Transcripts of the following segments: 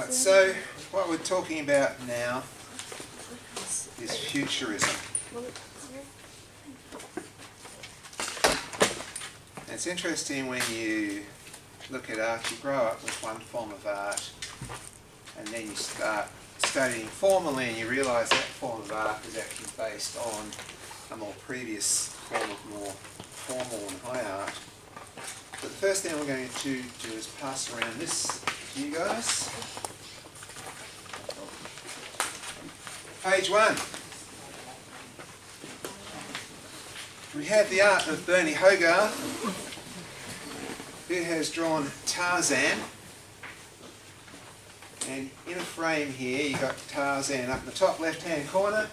Right, so what we're talking about now is Futurism. And it's interesting when you look at art, you grow up with one form of art and then you start studying formally and you realise that form of art is actually based on a more previous form of more formal and high art. But the first thing we're going to do is pass around this to you guys. Page 1. We have the art of Bernie Hogarth, who has drawn Tarzan. And in a frame here, you've got Tarzan up in the top left-hand corner.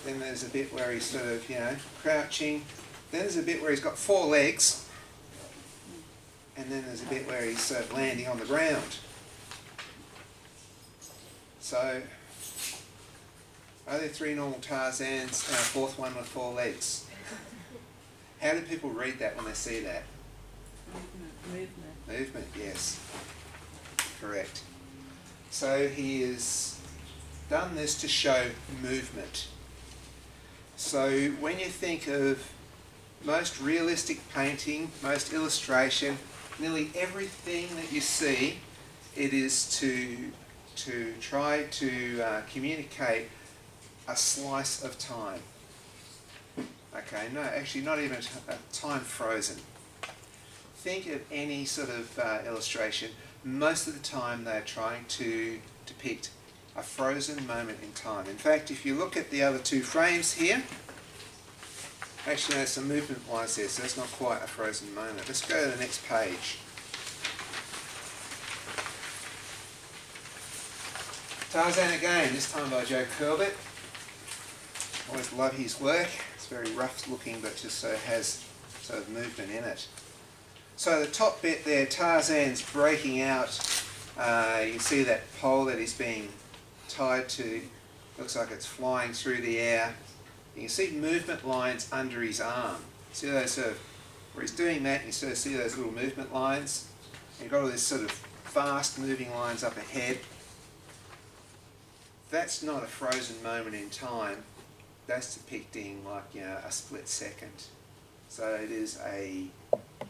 Then there's a bit where he's sort of, crouching. Then there's a bit where he's got 4 legs. And then there's a bit where he's sort of landing on the ground. So, are there 3 normal Tarzans and a 4th one with 4 legs? How do people read that when they see that? Movement, yes. Correct. So he has done this to show movement. So when you think of most realistic painting, most illustration, nearly everything that you see, it is to try to communicate a slice of time. Okay, no, actually not even time frozen. Think of any sort of illustration. Most of the time they're trying to depict a frozen moment in time. In fact, if you look at the other 2 frames here, actually there's some movement lines there, so that's not quite a frozen moment. Let's go to the next page. Tarzan again, this time by Joe Corbett. Always love his work. It's very rough looking, but just so has sort of movement in it. So the top bit there, Tarzan's breaking out. You can see that pole that he's being tied to. Looks like it's flying through the air. You can see movement lines under his arm. See those sort of, where he's doing that, and you sort of see those little movement lines. And you've got all these sort of fast moving lines up ahead. That's not a frozen moment in time. That's depicting like, a split second. So it is a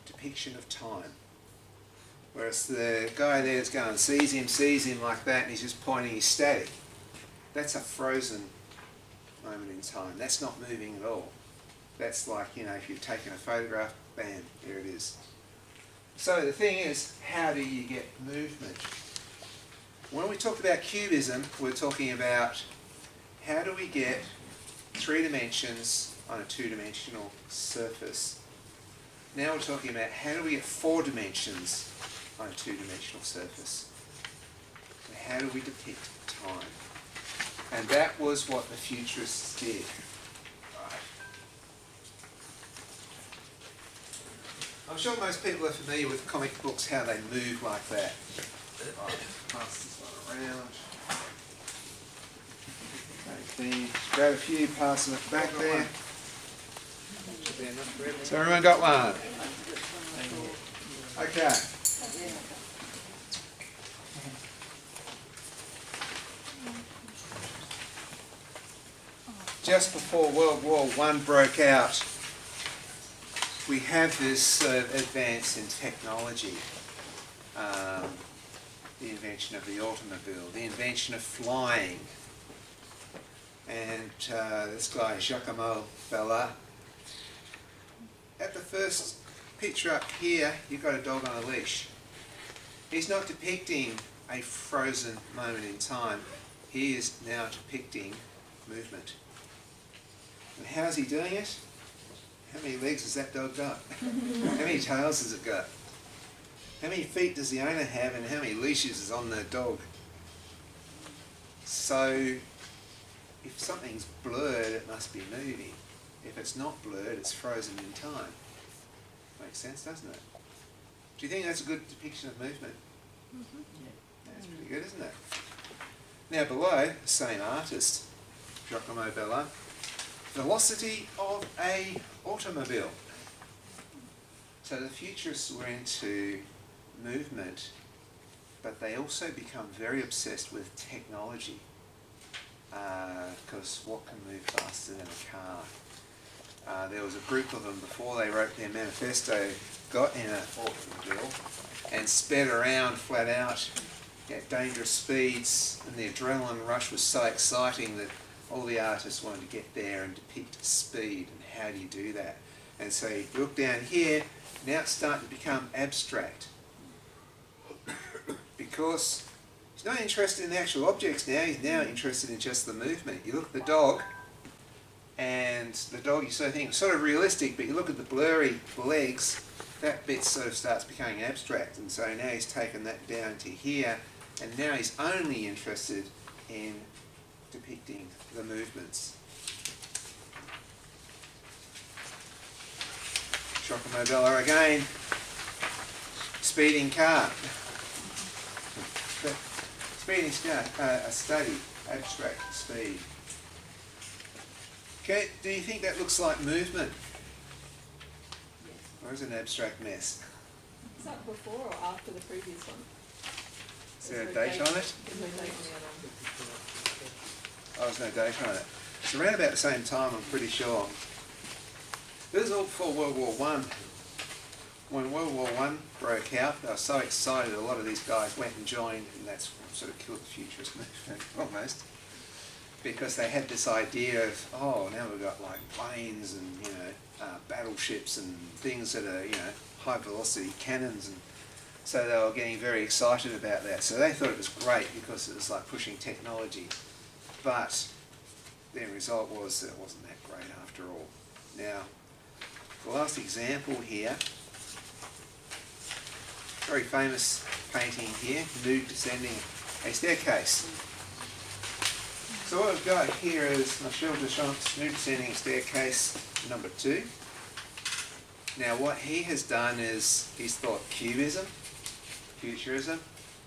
depiction of time. Whereas the guy there's going, sees him like that, and he's just pointing, he's static. That's a frozen moment in time. That's not moving at all. That's like, if you've taken a photograph, bam, there it is. So the thing is, how do you get movement? When we talked about Cubism, we're talking about how do we get 3 dimensions on a 2-dimensional surface. Now we're talking about how do we get 4 dimensions on a 2-dimensional surface. So how do we depict time? And that was what the Futurists did. Right. I'm sure most people are familiar with comic books, how they move like that. Right. Pass this one around. Okay. Grab a few, pass them at the back there. So everyone got one? Okay. Just before World War I broke out, we have this advance in technology. The invention of the automobile, the invention of flying. And this guy, Giacomo Bella. At the first picture up here, you've got a dog on a leash. He's not depicting a frozen moment in time. He is now depicting movement. And how's he doing it? How many legs has that dog got? How many tails has it got? How many feet does the owner have, and how many leashes is on the dog? So, if something's blurred, it must be moving. If it's not blurred, it's frozen in time. Makes sense, doesn't it? Do you think that's a good depiction of movement? Mm-hmm. Yeah. That's pretty good, isn't it? Now below, the same artist, Giacomo Bella, velocity of a automobile. So the futurists were into movement but they also become very obsessed with technology, because what can move faster than a car? There was a group of them before they wrote their manifesto, got in an automobile and sped around flat out at dangerous speeds, and the adrenaline rush was so exciting that all the artists wanted to get there and depict speed, and how do you do that? And so you look down here, now it's starting to become abstract, because he's not interested in the actual objects now, he's now interested in just the movement. You look at the dog, and the dog you sort of think is sort of realistic, but you look at the blurry legs, that bit sort of starts becoming abstract, and so now he's taken that down to here, and now he's only interested in depicting the movements. Chocomobile again, speeding car. Speeding car, a study, abstract speed. Okay, do you think that looks like movement? Yes. Or is it an abstract mess? Is that before or after the previous one? Is there a date on it? There's no date on the other one. Oh, there's no date on it. It's around about the same time, I'm pretty sure. This is all before World War One. When World War One broke out, they were so excited, a lot of these guys went and joined, and that's what sort of killed the futurist movement, almost. Because they had this idea of, oh, now we've got like planes and, you know, battleships and things that are, you know, high velocity cannons, and so they were getting very excited about that. So they thought it was great because it was like pushing technology. But the end result was that it wasn't that great after all. Now, the last example here, very famous painting here, nude descending a staircase. So what I've got here is Michel Duchamp's nude descending a staircase number 2. Now what he has done is he's thought Cubism, Futurism,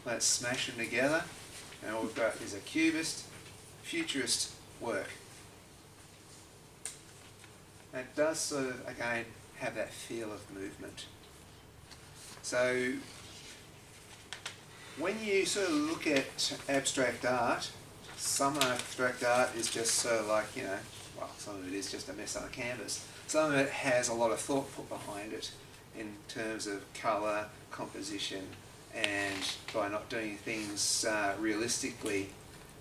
let's smash them together, and all we've got is a cubist, futurist work. And it does sort of, again, have that feel of movement. So when you sort of look at abstract art, some abstract art is just sort of like, you know, well, some of it is just a mess on a canvas. Some of it has a lot of thought put behind it in terms of colour, composition, and by not doing things realistically,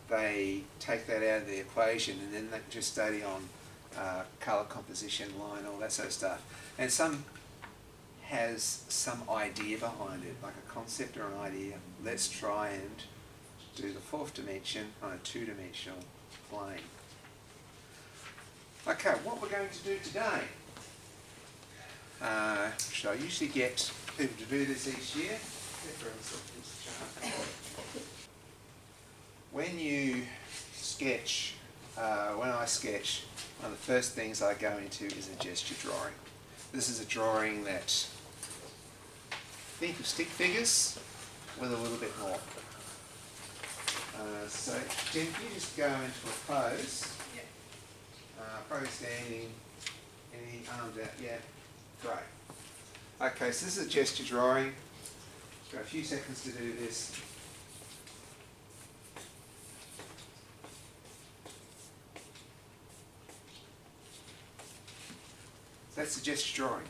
they take that out of the equation, and then they just study on colour, composition, line, all that sort of stuff. And some has some idea behind it, like a concept or an idea. Let's try and do the 4th dimension on a 2-dimensional plane. Okay, what we're going to do today, so I usually get people to do this each year. When you sketch, when I sketch, one of the first things I go into is a gesture drawing. This is a drawing that, think of stick figures with a little bit more. So, Jen, if you just go into a pose, pose standing, any arms out, yeah, great. Okay, so this is a gesture drawing. Got a few seconds to do this. So that's the gesture drawing.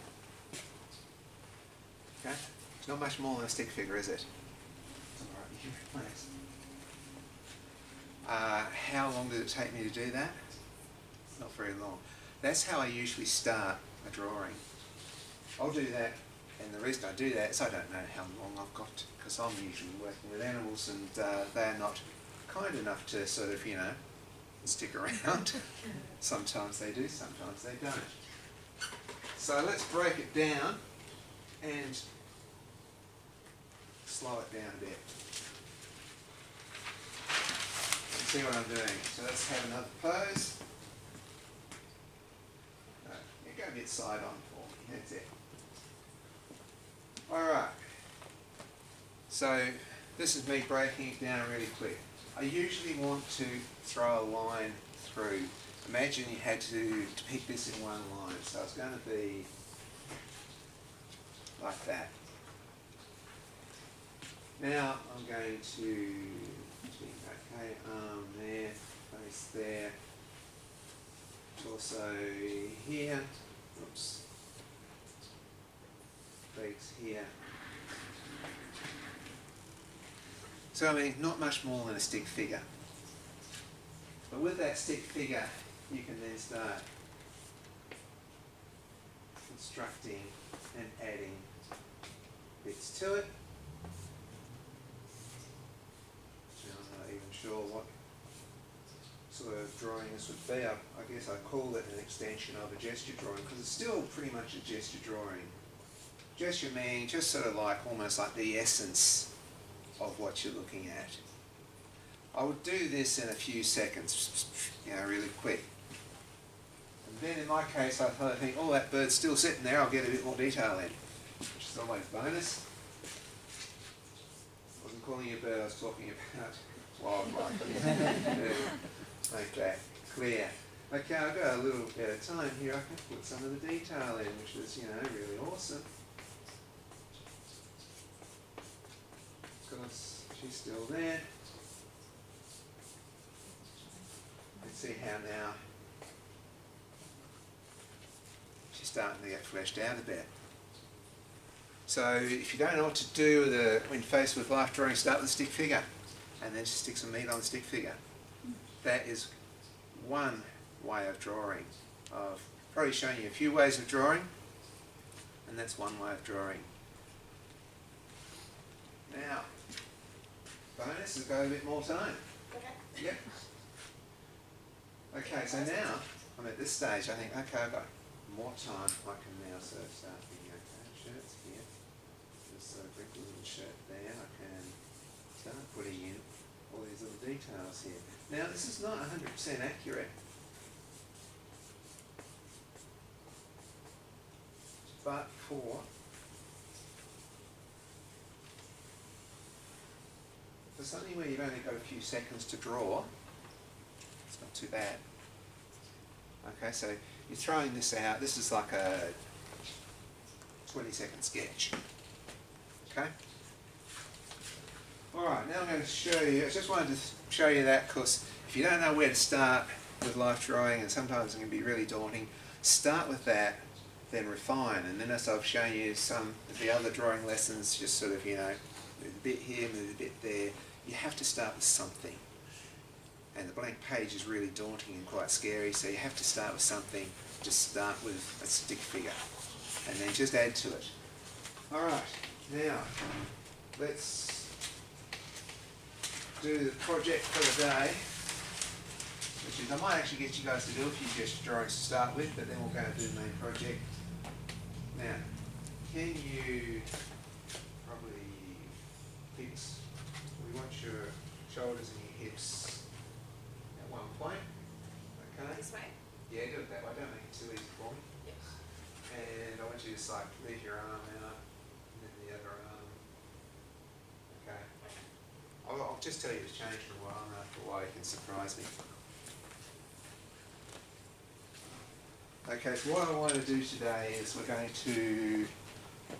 Okay, it's not much more than a stick figure, is it? It's all right, you can replace. How long did it take me to do that? Not very long. That's how I usually start a drawing. I'll do that, and the reason I do that is I don't know how long I've got, because I'm usually working with animals, and they're not kind enough to sort of, you know, stick around. Sometimes they do, sometimes they don't. So let's break it down and slow it down a bit. See what I'm doing. So let's have another pose. You go a bit side on for me. That's it. Alright. So this is me breaking it down really quick. I usually want to throw a line through. Imagine you had to depict this in one line. So it's going to be like that. Now I'm going to, okay, arm there, face there, torso here, oops, legs here. So I mean, not much more than a stick figure. But with that stick figure, you can then start constructing and adding bits to it. I'm not even sure what sort of drawing this would be. I guess I call it an extension of a gesture drawing because it's still pretty much a gesture drawing. Gesture meaning just sort of like almost like the essence of what you're looking at. I would do this in a few seconds, really quick. And then in my case I think, oh, that bird's still sitting there, I'll get a bit more detail in, which is always a bonus. I wasn't calling you a bird, I was talking about wildlife. Make that clear. Okay, I've got a little bit of time here, I can put some of the detail in, which is, really awesome. Because she's still there. Let's see how now she's starting to get fleshed out a bit. So if you don't know what to do when faced with life drawing, start with a stick figure and then just stick some meat on the stick figure. That is one way of drawing. I've probably shown you a few ways of drawing, and that's one way of drawing. Now, bonus has got a bit more time. Okay. Yep. Okay, so now I'm at this stage. I think, okay, I've got more time. I can now sort of start thinking, okay, shirts here. Just sort of wrinkle little shirt there. I can start putting in all these little details here. Now, this is not 100% accurate. But for something where you've only got a few seconds to draw, it's not too bad. Okay, so you're throwing this out. This is like a 20-second sketch. Okay? Alright, now I'm going to show you, I just wanted to show you that because if you don't know where to start with life drawing, and sometimes it can be really daunting, start with that, then refine, and then as I've shown you some of the other drawing lessons, just sort of, move a bit here, move a bit there. You have to start with something. And the blank page is really daunting and quite scary, so you have to start with something. Just start with a stick figure, and then just add to it. Alright, now, let's do the project for the day, which is, I might actually get you guys to do a few gesture drawings to start with, but then we'll go and do the main project. Now, can you probably hips, we want your shoulders and your hips at one point, okay? This way? Yeah, do it that way, don't make it too easy for me. Yep. And I want you to just like leave your arm out, and then the other arm. Okay. I'll just tell you to change for a while, and after a while you can surprise me. Okay, so what I want to do today is we're going to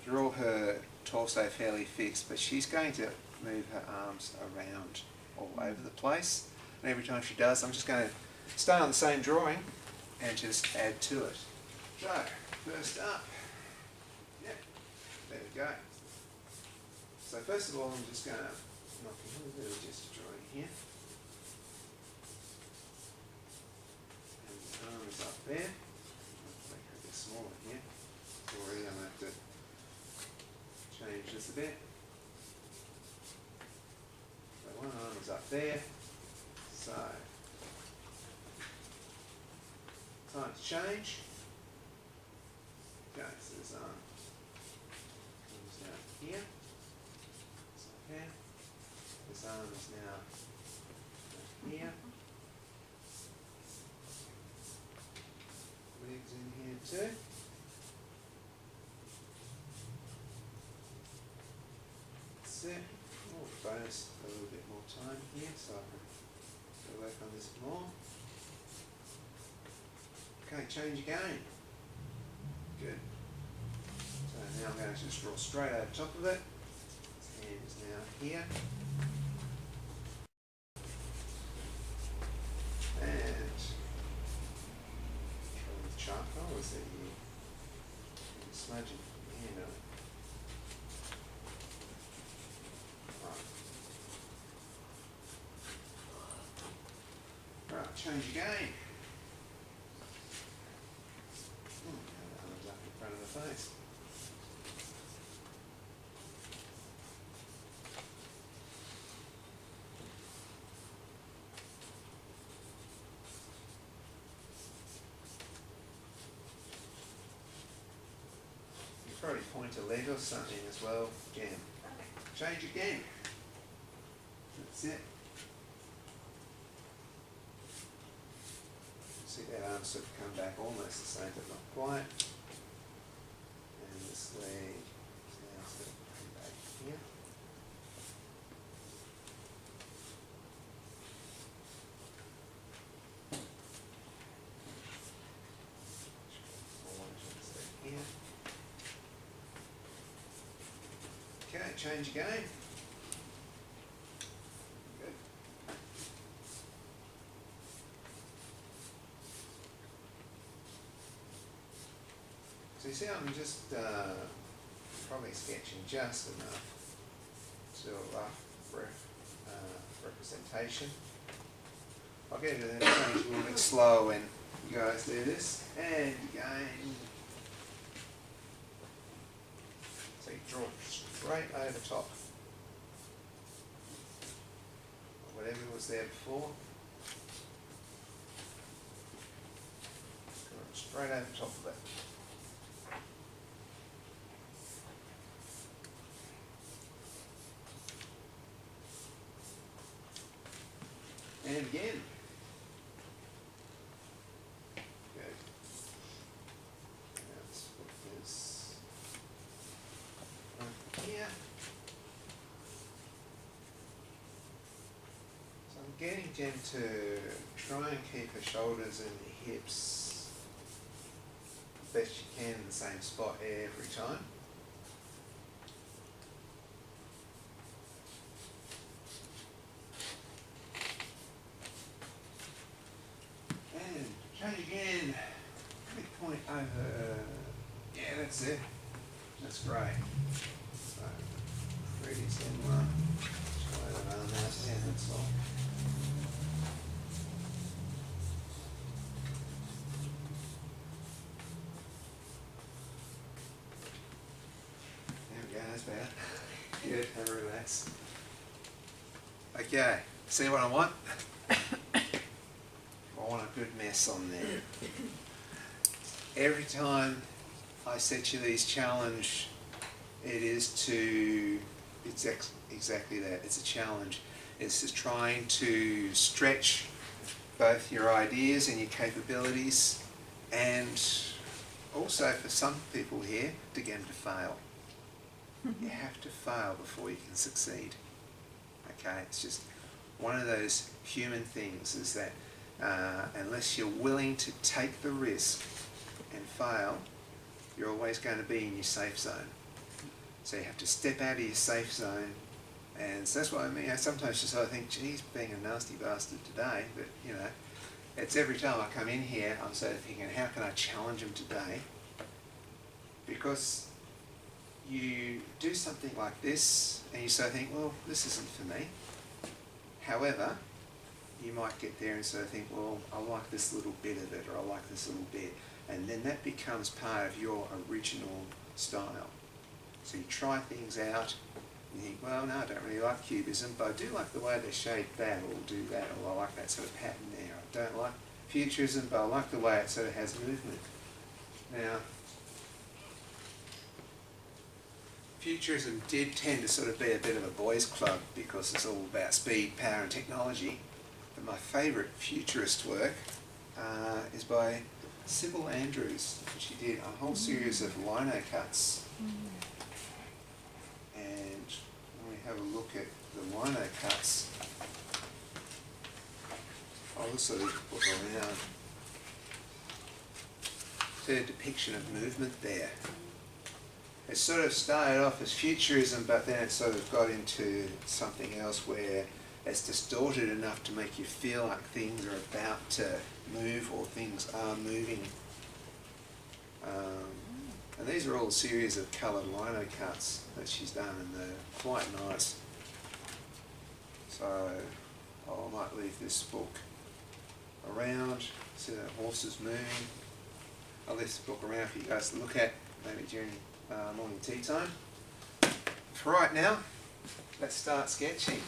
draw her torso fairly fixed, but she's going to move her arms around all over the place. And every time she does, I'm just going to start on the same drawing and just add to it. So, first up, yep, there we go. So first of all, I'm just going to knock in a little gesture drawing here. And the arm is up there. Make her a bit smaller here. Already I'm going to have to change this a bit. So one arm is up there. So, time to change. Okay, so this arm comes down here. So here. This arm is now down here. Legs in here too. That's it. Oh, bonus a little bit more time here so I can go work on this more. Okay, change again. Good. So now I'm going to just draw straight over top of it. hand is now here. And with charcoal, is that you smudge it from here now. Right, change again. Now that one's up in front of the face. You probably point a leg or something as well. Again. Change again. That's it. See that arm sort of come back almost the same, but not quite. And this leg is now sort of come back here. Here. Okay, change again. Good. So you see, I'm just probably sketching just enough to a rough representation. I'll get into that change a little bit slow when you guys do this. And again. So you draw straight over top of whatever was there before. Draw straight over top of it. And again. Good. Now let's put this right here. So I'm getting Jen to try and keep her shoulders and her hips the best you can in the same spot every time. Change again. Big point over. Yeah, that's it. That's great. So, pretty similar. Try that on that. Yeah, that's all. There we go, that's better. Good, have a relax. Okay, see what I want? I want a good mess on there. Every time I set you these challenge, it is to, it's exactly that, it's a challenge. It's just trying to stretch both your ideas and your capabilities, and also for some people here, to get them to fail. You have to fail before you can succeed. Okay, it's just one of those human things, is that unless you're willing to take the risk and fail, you're always going to be in your safe zone. So you have to step out of your safe zone, and so that's what I mean. I sometimes just sort of think, geez, being a nasty bastard today, but you know, it's every time I come in here, I'm sort of thinking, how can I challenge them today? Because you do something like this, and you sort of think, well, this isn't for me. However, you might get there and sort of think, well, I like this little bit of it, or I like this little bit, and then that becomes part of your original style. So you try things out, and you think, well, no, I don't really like Cubism, but I do like the way they shape that, or do that, or I like that sort of pattern there. I don't like Futurism, but I like the way it sort of has movement. Now, Futurism did tend to sort of be a bit of a boys' club because it's all about speed, power and technology. But my favourite futurist work is by Sybil Andrews. She did a whole series of lino cuts. And when we have a look at the lino cuts, I'll also look around. It's a depiction of movement there. it sort of started off as Futurism, but then it sort of got into something else where it's distorted enough to make you feel like things are about to move or things are moving. And these are all a series of coloured lino cuts that she's done, and they're quite nice. So I might leave this book around, see the horses moving. I'll leave this book around for you guys to look at, maybe during morning tea time. For right now, let's start sketching.